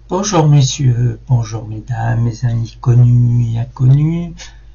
Bonjour messieurs, bonjour mesdames, mes amis connus et inconnus.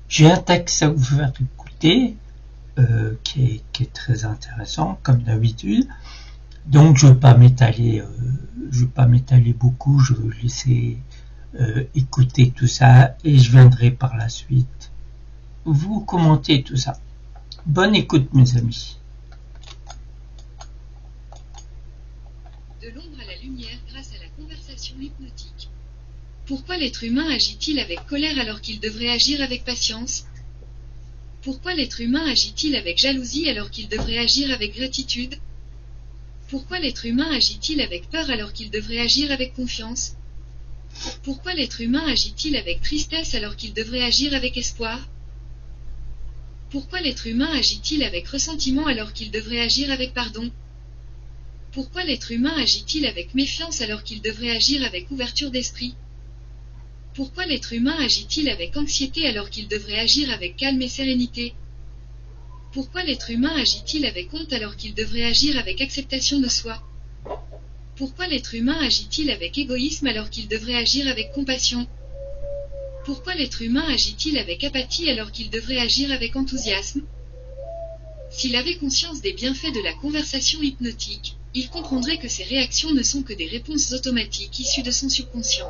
J'ai un texte à vous faire écouter qui est très intéressant comme d'habitude. Donc je ne vais pas m'étaler beaucoup, je vais vous laisser écouter tout ça et je viendrai par la suite vous commenter tout ça. Bonne écoute mes amis. De l'ombre à la lumière grâce à la conversation hypnotique. Pourquoi l'être humain agit-il avec colère alors qu'il devrait agir avec patience? Pourquoi l'être humain agit-il avec jalousie alors qu'il devrait agir avec gratitude? Pourquoi l'être humain agit-il avec peur alors qu'il devrait agir avec confiance? Pourquoi l'être humain agit-il avec tristesse alors qu'il devrait agir avec espoir? Pourquoi l'être humain agit-il avec ressentiment alors qu'il devrait agir avec pardon? Pourquoi l'être humain agit-il avec méfiance alors qu'il devrait agir avec ouverture d'esprit? Pourquoi l'être humain agit-il avec anxiété alors qu'il devrait agir avec calme et sérénité? Pourquoi l'être humain agit-il avec honte alors qu'il devrait agir avec acceptation de soi? Pourquoi l'être humain agit-il avec égoïsme alors qu'il devrait agir avec compassion? Pourquoi l'être humain agit-il avec apathie alors qu'il devrait agir avec enthousiasme? S'il avait conscience des bienfaits de la conversation hypnotique, il comprendrait que ses réactions ne sont que des réponses automatiques issues de son subconscient.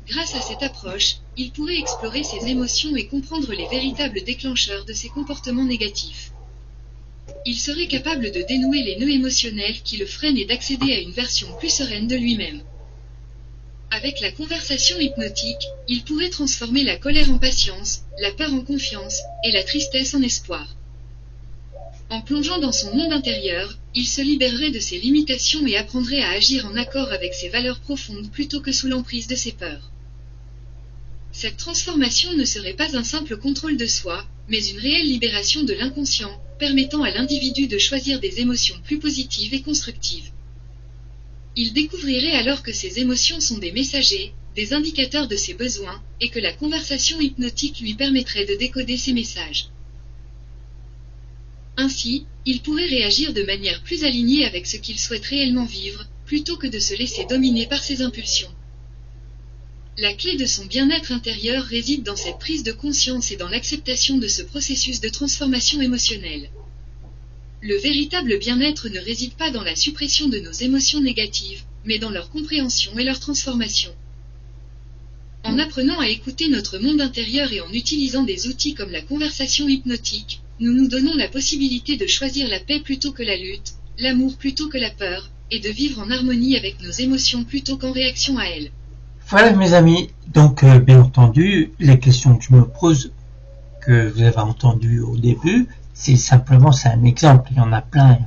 Grâce à cette approche, il pourrait explorer ses émotions et comprendre les véritables déclencheurs de ses comportements négatifs. Il serait capable de dénouer les nœuds émotionnels qui le freinent et d'accéder à une version plus sereine de lui-même. Avec la conversation hypnotique, il pourrait transformer la colère en patience, la peur en confiance, et la tristesse en espoir. En plongeant dans son monde intérieur, il se libérerait de ses limitations et apprendrait à agir en accord avec ses valeurs profondes plutôt que sous l'emprise de ses peurs. Cette transformation ne serait pas un simple contrôle de soi, mais une réelle libération de l'inconscient, permettant à l'individu de choisir des émotions plus positives et constructives. Il découvrirait alors que ces émotions sont des messagers, des indicateurs de ses besoins, et que la conversation hypnotique lui permettrait de décoder ces messages. Ainsi, il pourrait réagir de manière plus alignée avec ce qu'il souhaite réellement vivre, plutôt que de se laisser dominer par ses impulsions. La clé de son bien-être intérieur réside dans cette prise de conscience et dans l'acceptation de ce processus de transformation émotionnelle. Le véritable bien-être ne réside pas dans la suppression de nos émotions négatives, mais dans leur compréhension et leur transformation. En apprenant à écouter notre monde intérieur et en utilisant des outils comme la conversation hypnotique, nous nous donnons la possibilité de choisir la paix plutôt que la lutte, l'amour plutôt que la peur, et de vivre en harmonie avec nos émotions plutôt qu'en réaction à elles. Voilà mes amis, donc bien entendu, les questions que je me pose, que vous avez entendues au début, c'est un exemple, il y en a plein,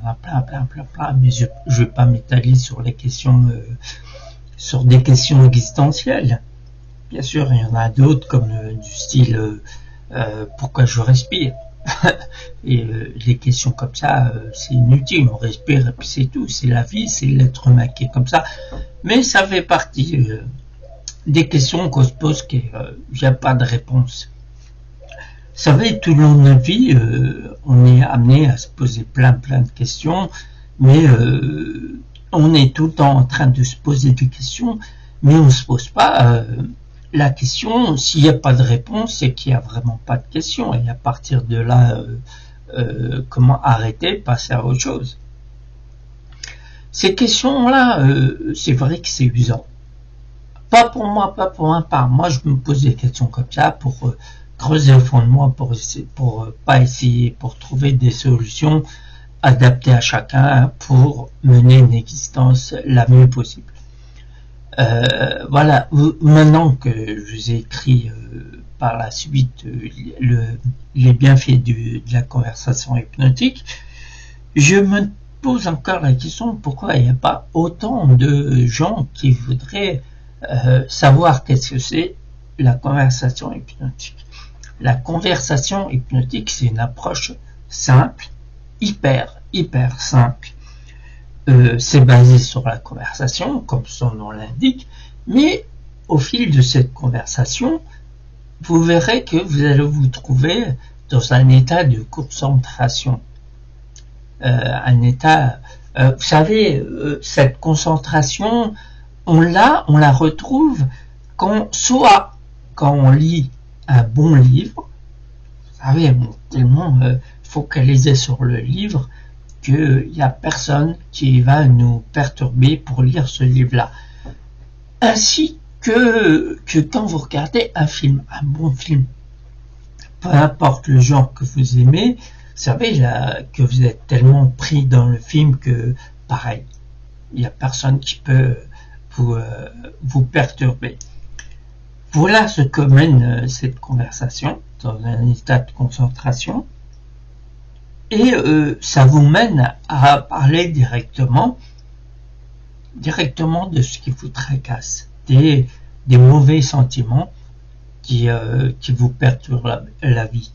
mais je ne vais pas m'étaler sur les questions, sur des questions existentielles. Bien sûr, il y en a d'autres comme du style pourquoi je respire. Et les questions comme ça, c'est inutile, on respire et puis c'est tout, c'est la vie, c'est l'être humain qui est comme ça. Mais ça fait partie des questions qu'on se pose qu'il n'y a pas de réponse. Vous savez, tout le long de notre vie, on est amené à se poser plein de questions, mais on est tout le temps en train de se poser des questions, mais on ne se pose pas la question. S'il n'y a pas de réponse, c'est qu'il n'y a vraiment pas de question, et à partir de là, comment arrêter, passer à autre chose. Ces questions-là, c'est vrai que c'est usant. Pas pour moi, pas pour un part. Moi, je me pose des questions comme ça pour creuser au fond de moi, pour trouver des solutions adaptées à chacun pour mener une existence la mieux possible. Voilà, maintenant que je vous ai écrit par la suite les bienfaits de la conversation hypnotique, je me pose encore la question pourquoi il n'y a pas autant de gens qui voudraient savoir qu'est-ce que c'est la conversation hypnotique. La conversation hypnotique, c'est une approche simple, hyper simple. C'est basé sur la conversation, comme son nom l'indique, mais au fil de cette conversation, vous verrez que vous allez vous trouver dans un état de concentration. Un état, vous savez, cette concentration, on la retrouve soit quand on lit un bon livre, vous savez, on est tellement focalisé sur le livre qu'il n'y a personne qui va nous perturber pour lire ce livre-là. Ainsi que quand vous regardez un film, un bon film, peu importe le genre que vous aimez, vous savez là, que vous êtes tellement pris dans le film que, pareil, il n'y a personne qui peut vous perturber. Voilà ce que mène cette conversation dans un état de concentration. Et ça vous mène à parler directement de ce qui vous tracasse, des mauvais sentiments qui vous perturbent la vie.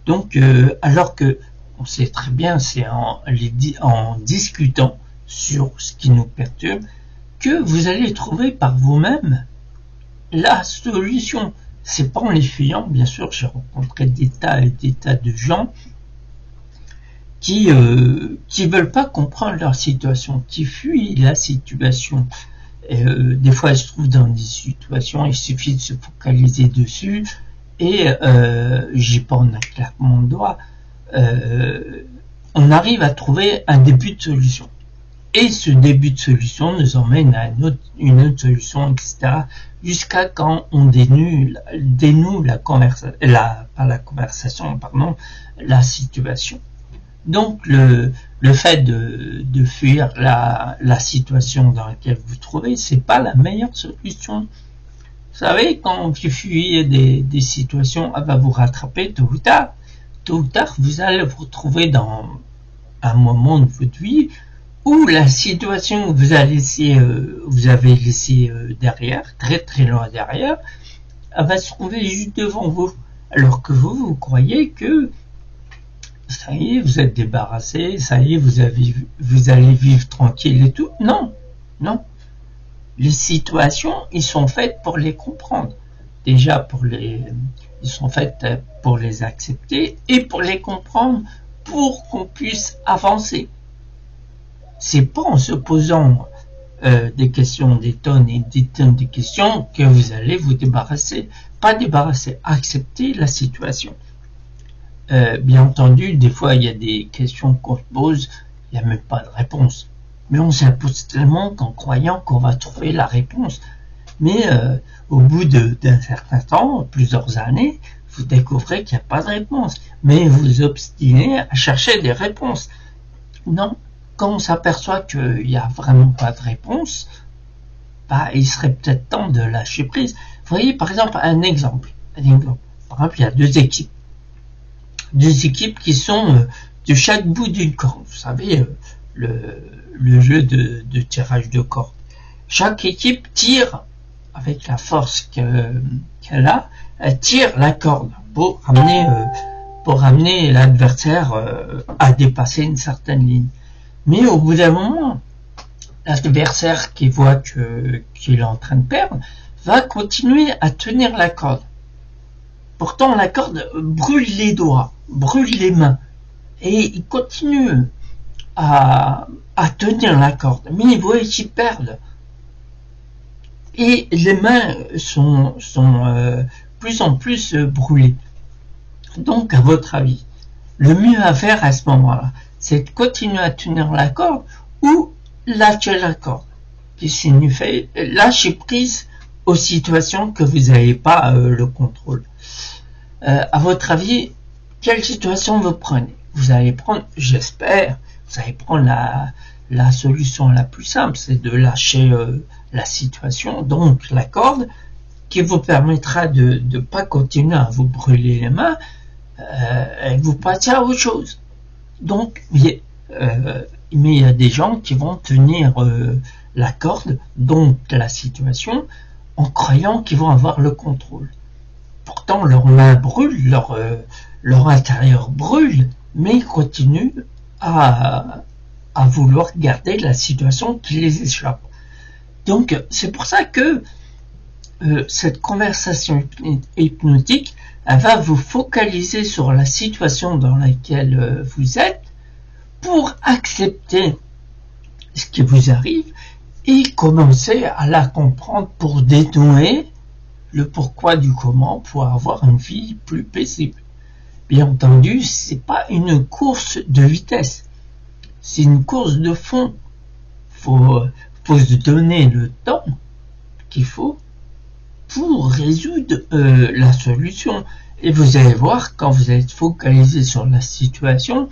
Donc, alors que on sait très bien, c'est en discutant sur ce qui nous perturbe que vous allez trouver par vous-même la solution. C'est pas en les fuyant, bien sûr. J'ai rencontré des tas et des tas de gens qui veulent pas comprendre leur situation, qui fuient la situation. Des fois, elles se trouvent dans des situations, il suffit de se focaliser dessus, et j'y porte un claquement de doigts, on arrive à trouver un début de solution. Et ce début de solution nous emmène à une autre solution, etc., jusqu'à quand on dénoue la situation. Donc le fait de fuir la situation dans laquelle vous vous trouvez, c'est pas la meilleure solution. Vous savez, quand vous fuyez des situations, elle va vous rattraper tôt ou tard. Tôt ou tard, vous allez vous retrouver dans un moment de votre vie où la situation que vous avez laissée derrière, très très loin derrière, elle va se trouver juste devant vous. Alors que vous croyez que ça y est, vous êtes débarrassé, ça y est, vous allez vivre tranquille et tout. Non. Les situations, ils sont faites pour les comprendre. Déjà, ils sont faites pour les accepter et pour les comprendre, pour qu'on puisse avancer. C'est pas en se posant des questions, des tonnes et des tonnes de questions que vous allez vous débarrasser. Pas débarrasser, accepter la situation. Bien entendu, des fois, il y a des questions qu'on se pose, il n'y a même pas de réponse. Mais on s'impose tellement qu'en croyant qu'on va trouver la réponse. Mais au bout d'un certain temps, plusieurs années, vous découvrez qu'il n'y a pas de réponse. Mais vous vous obstinez à chercher des réponses. Non, quand on s'aperçoit qu'il n'y a vraiment pas de réponse, il serait peut-être temps de lâcher prise. Vous voyez, par exemple, un exemple. Par exemple, il y a deux équipes qui sont de chaque bout d'une corde. Vous savez, le jeu de tirage de corde. Chaque équipe tire avec la force qu'elle a, elle tire la corde pour ramener l'adversaire à dépasser une certaine ligne. Mais au bout d'un moment, l'adversaire qui voit qu'il est en train de perdre va continuer à tenir la corde. Pourtant, la corde brûle les doigts, brûle les mains, et il continue à tenir la corde. Mais il voit qu'il perd. Et les mains sont plus en plus brûlées. Donc, à votre avis, le mieux à faire à ce moment-là, c'est de continuer à tenir la corde ou lâcher la corde, qui signifie lâcher prise aux situations que vous n'avez pas le contrôle. À votre avis, quelle situation vous prenez? Vous allez prendre, j'espère, vous allez prendre la solution la plus simple, c'est de lâcher la situation, donc la corde, qui vous permettra de ne pas continuer à vous brûler les mains, et vous passer à autre chose. Donc, mais il y a des gens qui vont tenir la corde, donc la situation, en croyant qu'ils vont avoir le contrôle. Pourtant, leurs mains brûlent, leur intérieur brûle, mais ils continuent à vouloir garder la situation qui les échappe. Donc, c'est pour ça que cette conversation hypnotique, elle va vous focaliser sur la situation dans laquelle vous êtes pour accepter ce qui vous arrive et commencer à la comprendre pour dénouer le pourquoi du comment pour avoir une vie plus paisible. Bien entendu, c'est pas une course de vitesse, c'est une course de fond. Faut se donner le temps qu'il faut pour résoudre la solution. Et vous allez voir, quand vous êtes focalisé sur la situation,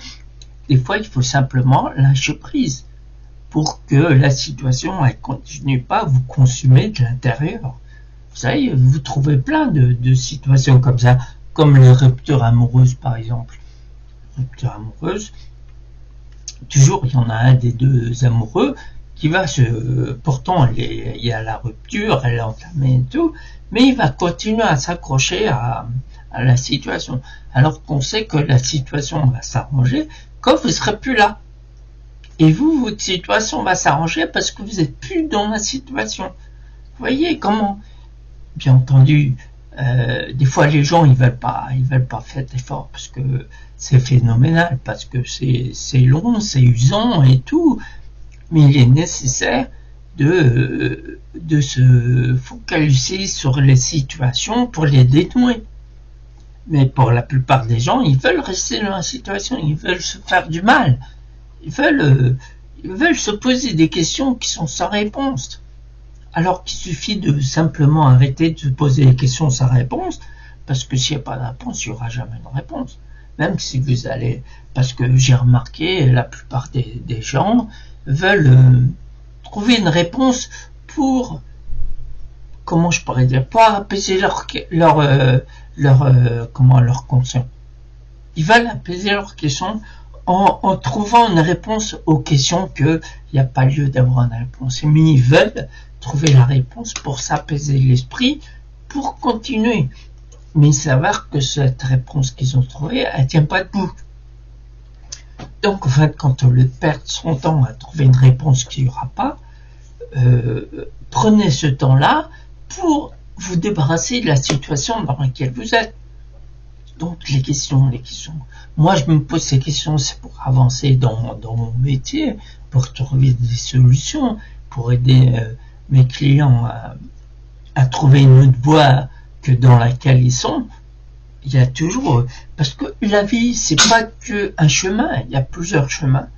des fois il faut simplement lâcher prise pour que la situation elle continue pas à vous consumer de l'intérieur. Vous savez, vous trouvez plein de situations comme ça, comme les ruptures amoureuses par exemple. Rupture amoureuse, toujours il y en a un des deux amoureux qui va pourtant il y a la rupture, elle est entamée et tout, mais il va continuer à s'accrocher à la situation, alors qu'on sait que la situation va s'arranger quand vous serez plus là. Et vous, votre situation va s'arranger parce que vous êtes plus dans la situation. Vous voyez comment? Bien entendu, des fois les gens ils veulent pas faire d'efforts parce que c'est phénoménal, parce que c'est long, c'est usant et tout, mais il est nécessaire de se focaliser sur les situations pour les dénouer. Mais pour la plupart des gens, ils veulent rester dans la situation, ils veulent se faire du mal, ils veulent se poser des questions qui sont sans réponse. Alors qu'il suffit de simplement arrêter de se poser des questions sans réponse, parce que s'il n'y a pas de réponse, il n'y aura jamais de réponse. Même si vous allez, parce que j'ai remarqué, la plupart des gens veulent trouver une réponse pour, comment je pourrais dire, pour apaiser leur conscience. Ils veulent apaiser leur question en trouvant une réponse aux questions qu'il n'y a pas lieu d'avoir une réponse. Mais ils veulent trouver la réponse pour s'apaiser l'esprit, pour continuer. Mais il s'avère que cette réponse qu'ils ont trouvée, elle tient pas debout. Donc en fait, quand on le perd son temps à trouver une réponse qu'il n'y aura pas, prenez ce temps-là pour vous débarrasser de la situation dans laquelle vous êtes. Donc les questions. Moi je me pose ces questions, c'est pour avancer dans mon métier, pour trouver des solutions, pour aider mes clients à trouver une autre voie que dans laquelle ils sont. Il y a toujours, parce que la vie c'est pas que un chemin, il y a plusieurs chemins.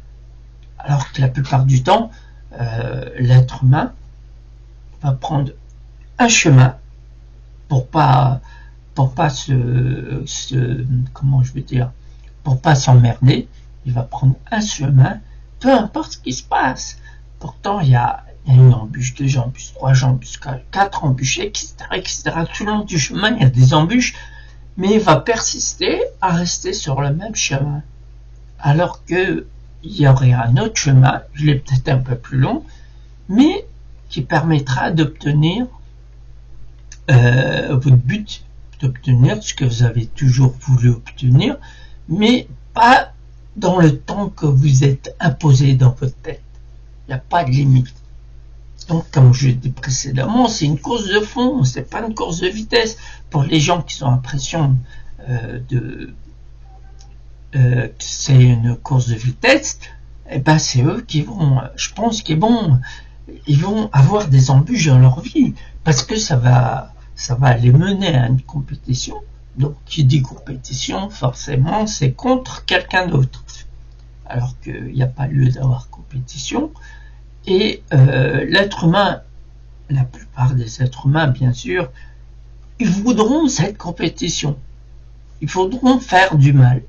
Alors que la plupart du temps, l'être humain va prendre un chemin pour pas pour pas s'emmerder. Il va prendre un chemin, peu importe ce qui se passe. Pourtant, il y a une embûche, 2 embûches, 3 embûches, 4 embûches, etc., etc. Tout le long du chemin, il y a des embûches, mais il va persister à rester sur le même chemin. Alors que il y aurait un autre chemin, je l'ai peut-être un peu plus long, mais qui permettra d'obtenir votre but, d'obtenir ce que vous avez toujours voulu obtenir, mais pas dans le temps que vous êtes imposé dans votre tête. Il n'y a pas de limite. Donc, comme je l'ai dit précédemment, c'est une course de fond, c'est pas une course de vitesse. Pour les gens qui ont l'impression que c'est une course de vitesse, eh ben c'est eux qui vont, je pense qu'ils vont avoir des embûches dans leur vie, parce que ça va les mener à une compétition. Donc, qui dit compétition, forcément, c'est contre quelqu'un d'autre. Alors qu'il n'y a pas lieu d'avoir compétition. Et l'être humain, la plupart des êtres humains, bien sûr, ils voudront cette compétition. Ils voudront faire du mal.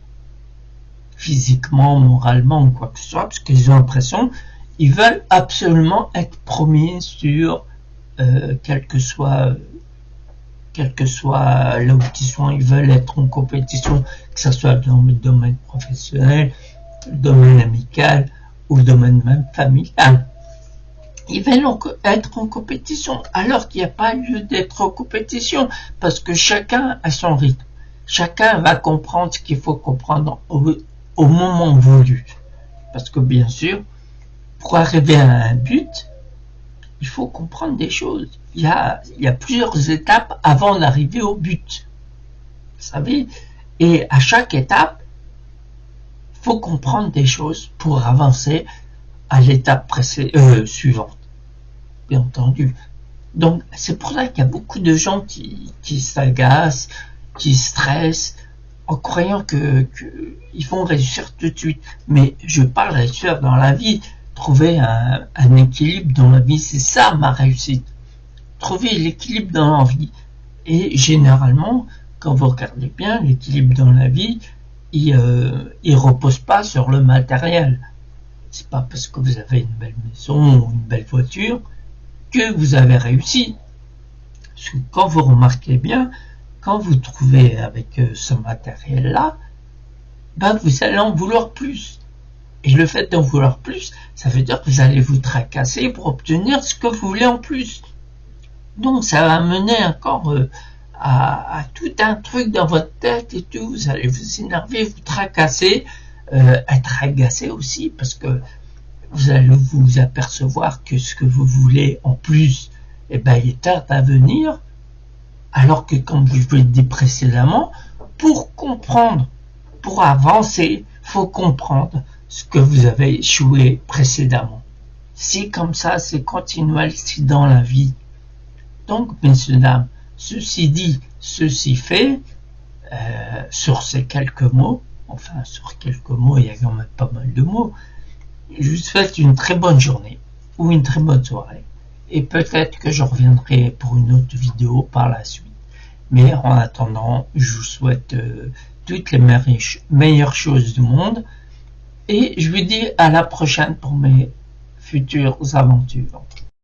Physiquement, moralement, ou quoi que ce soit, parce qu'ils ont l'impression, ils veulent absolument être premiers sur quel que soit là où ils sont, ils veulent être en compétition, que ce soit dans le domaine professionnel, le domaine amical ou le domaine même familial. Ils veulent être en compétition, alors qu'il n'y a pas lieu d'être en compétition, parce que chacun a son rythme. Chacun va comprendre ce qu'il faut comprendre au moment voulu. Parce que bien sûr, pour arriver à un but, il faut comprendre des choses. Il y a plusieurs étapes avant d'arriver au but. Vous savez, et à chaque étape, il faut comprendre des choses pour avancer à l'étape suivante. bien entendu. Donc, c'est pour ça qu'il y a beaucoup de gens qui s'agacent, qui stressent, en croyant que ils vont réussir tout de suite. Mais je parle réussir dans la vie, trouver un équilibre dans la vie, c'est ça ma réussite. Trouver l'équilibre dans la vie. Et généralement, quand vous regardez bien, l'équilibre dans la vie, il repose pas sur le matériel. C'est pas parce que vous avez une belle maison ou une belle voiture que vous avez réussi. Parce que quand vous remarquez bien, quand vous trouvez avec ce matériel-là, ben vous allez en vouloir plus. Et le fait d'en vouloir plus, ça veut dire que vous allez vous tracasser pour obtenir ce que vous voulez en plus. Donc ça va mener encore à tout un truc dans votre tête et tout. Vous allez vous énerver, vous tracasser, être agacé aussi, parce que vous allez vous apercevoir que ce que vous voulez en plus, eh ben, il tarde à venir, alors que comme je vous l'ai dit précédemment, pour comprendre, pour avancer, faut comprendre ce que vous avez échoué précédemment. C'est comme ça, c'est continuel, c'est dans la vie. Donc, messieurs, dames, ceci dit, ceci fait, sur ces quelques mots, enfin, sur quelques mots, il y a quand même pas mal de mots, je vous souhaite une très bonne journée, ou une très bonne soirée, et peut-être que je reviendrai pour une autre vidéo par la suite. Mais en attendant, je vous souhaite toutes les meilleures choses du monde, et je vous dis à la prochaine pour mes futures aventures.